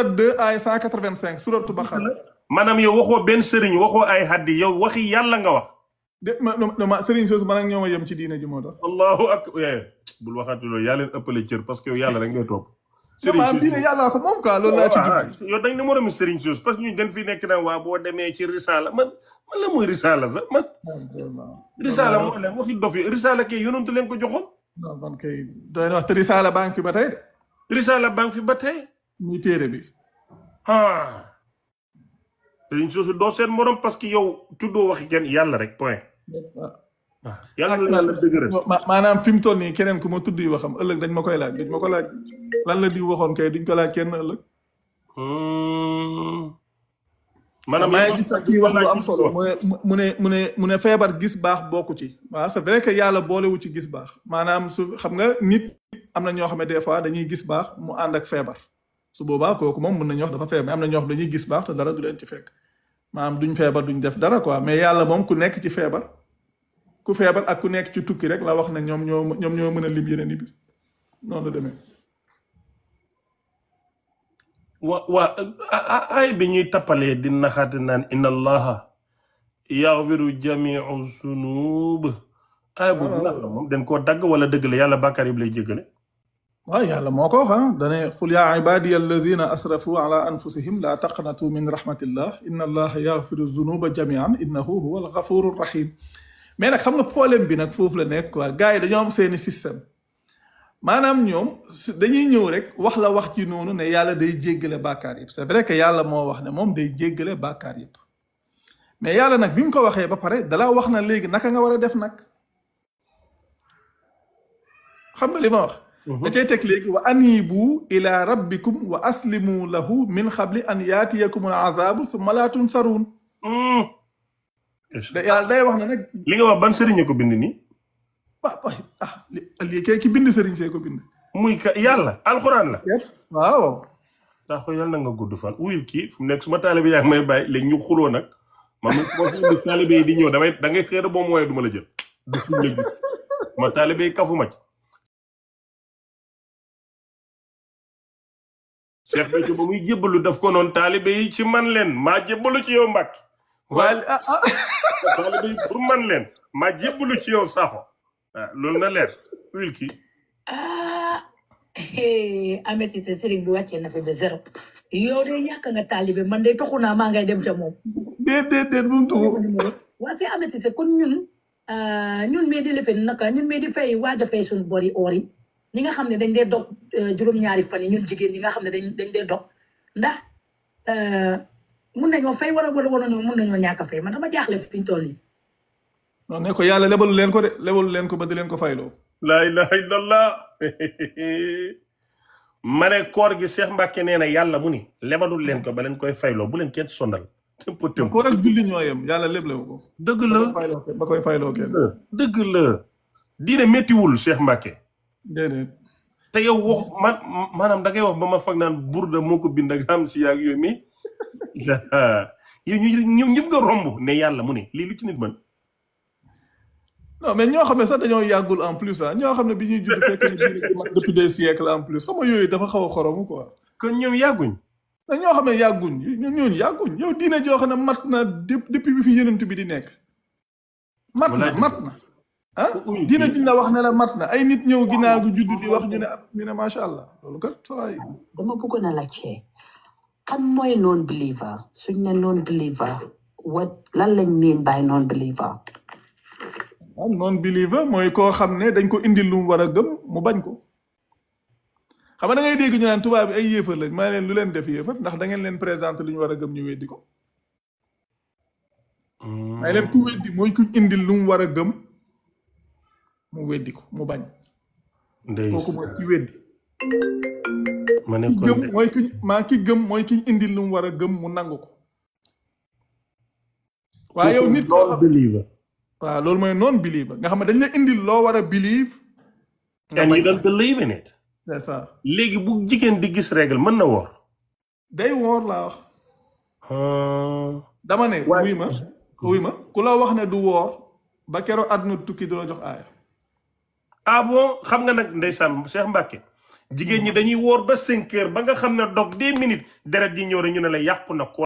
2 ay 185 suratu Baqara. maanaam yow waxoo benn sëriñ waxoo ay haddi yow waxi yàlla nga wax. ma sëriñ soosu man ak ñoo ma yem ci diine ji moo tax. allahu akbar bul waxati loolu yaa leen ëppale cër parce que yow yàlla rek ngay topp. sëriñ soosu diine yàlla ko moom quoi loolu laa ci jublu. yow dañ ne moromi sëriñ soosu parce que ñu dañ fi nekk na waa boo demee ci risaala man la mooy risaala sax man. risaala moo leen waxi dof yi risaala kay yonantu leen ko joxoon. non man kay doy na wax te risaala baa ngi fi ba tey de. risaala baa ngi fi ba tey. muy téere bi. sëriñ soosu doo seen morom parce que yow tuddoo waxi kenn yàlla rek point. yàlla la yàlla dëgëral. maanaam fi mu toll nii keneen ku ma tudd yi waxam ëllëg dañ ma koy laaj lan la di waxoon kay duñ ko laaj kenn ëllëg. maanaam maa ngi gis ak kii wax lu am solo mu ne feebar gis baax bokku ci. waaw c'est vrai que yàlla boolewu ci gis baax maanaam su xam nga nit am na ñoo xam ne des fois dañuy gis baax mu ànd ak feebar su boobaa kooku moom mën nañu wax dafa feebar mais am na ñoo xam dañuy gis baax te dara du leen ci fekk maanaam duñ feebar duñ def dara quoi mais yàlla moom ku nekk ci feebar ku feebar ak ku nekk ci tukki rek la wax ne ñoom ñoo mën a lim yeneen yi bis noonu la demee. waa ay bi ñuy tappalee di naxaate naan inna allaha yaxfiru jamiu sunub ay boobu ndax la moom dañ koo dagg wala dëgg la yàlla bàkkaar yi lay jéggale. waaw yàlla moo ko wax dane xul yaa ibadiya allazina asrafu ala anfusihim la taqnatu min rahmatillah inna allaha yaxfiru zunuba jamian innahu huwa alxafuru rahim. mais nag xam nga problème bi nag foofu la nekk quoi gars yi dañoo am seeni système maanaam ñoom dañuy ñëw rek wax la wax ci noonu ne yàlla day jéggale bàkkaar yëpp c'est vrai que yàlla moo wax ne moom day jéggale bàkkaar yëpp mais yàlla nag bi mu ko waxee ba pare dala wax na léegi naka nga war a def nag xam nga li ma wax da cay teg léegi wa anibu ila rabbikum wa aslimu lahu min xabli an yaatiyakum al azabu summa laa tunsaruun yàlla day wax ne nag li nga wax ban sëriñ ko bind nii lii kay ki bind sëriñ see ko bind muy ka yàlla alxuraan la waaw daa ko yàlla na nga gudd fan wuyul kii fu mu nekk su ma taalibe yaa ngi may bàyyi léegi ñu xuloo nag man moo fi indi taalibe yi di ñëw da ngay xëy boo mooyee du ma la jël du fi la gis ma taalibe yi kafu ma ci Cheikh Béthio ba muy jébbalu daf ko noonu taalibe yi ci man leen maa jébbalu ci yow Mbàkke waaye taalibe yi pour man leen maa jébbalu ci yow Sakho loolu na leer wuyul kii Ahmed Cissé sëriñ bi wàccee na fi ba zéro yow de yàq nga taalibe man de toxu naa maa ngay dem ca moom déet bu mu tuxu waa si Ahmed Cissé kon ñun mee di lefe naka ñun mee di fay waaj a fay suñu bori oor yi ñi nga xam ne dañ dee dog juróom-ñaari fan yi ñun jigéen ñi nga xam ne dañ dee dog ndax mun nañoo fay wala mun nañoo ñàkk a fay man dama jaaxle fi ñu toll nii non ne ko yàlla lebalu leen ko de lebalu leen ko ba di leen ko fayloo laa ilaha illallah ma ne koor gi Cheikh Mbacke nee na yàlla mu ni lebalul leen ko ba leen koy fayloo bu leen kenn sondal tempo koor ak julli ñoo yem yàlla leblewu ko dëgg la ba koy fayloo kenn dëgg la diine méttiwul Cheikh Mbacke déedéet te yow wax maanaam da ngay wax ba ma fag naan burda moo ko bind ak xam si yaag yooyu mi yow ñoom ñëpp nga romb ne yàlla mu ne lii lu ci nit mën non mais ñoo xam ne sax dañoo yàggul en plus ñoo xam ne bi ñuy judd fekk ne depuis des siècles en plus xam nga yooyu dafa xaw a xoromu quoi kon ñoom yàgguñ ñoo xam ne yàgguñ ñooñu yàgguñ yow diine joo xam ne mat na depuis bi fi yenent bi di nekk mat na diine juñ la wax ne la mat na ay nit ñëw ginnaaw gu judd di wax ñu ne macha allah loolu kat sawaay dama bëggoon a laajte kan mooy non believer suñ ne non believer lan lañ mean by non believer non believer mooy koo xam ne dañ ko indil lu mu war a gëm mu bañ ko xam nga da ngay dégg ñu naan tubaab bi ay yéefar lañ maa leen lu leen def yéefar ndax da ngeen leen présenté lu ñu war a gëm ñu weddi ko may leen ku weddi mooy ku indil lu mu war a gëm mu weddi ko mu bañ kooku mooy ki weddi ki gëm mooy ki gëm mooy ki indil lu mu war a gëm mu nangu ko waaye yow nit non believer waaw loolu mooy non believer nga xam ne dañ la indil loo war a believe and you don't believe in it c'est ça léegi bu jigéen di gis règle mën na woor day woor laa wax dama ne wuy ma ku la wax ne du woor ba keroog àdduna tukki du la jox aaya ah bon xam nga nag ndeysaan Cheikh Mbacke jigéen ñi dañuy woor ba 5 heures ba nga xam ne dog 10 minutes deret ji ñëw rek ñu ne la yàqu na ko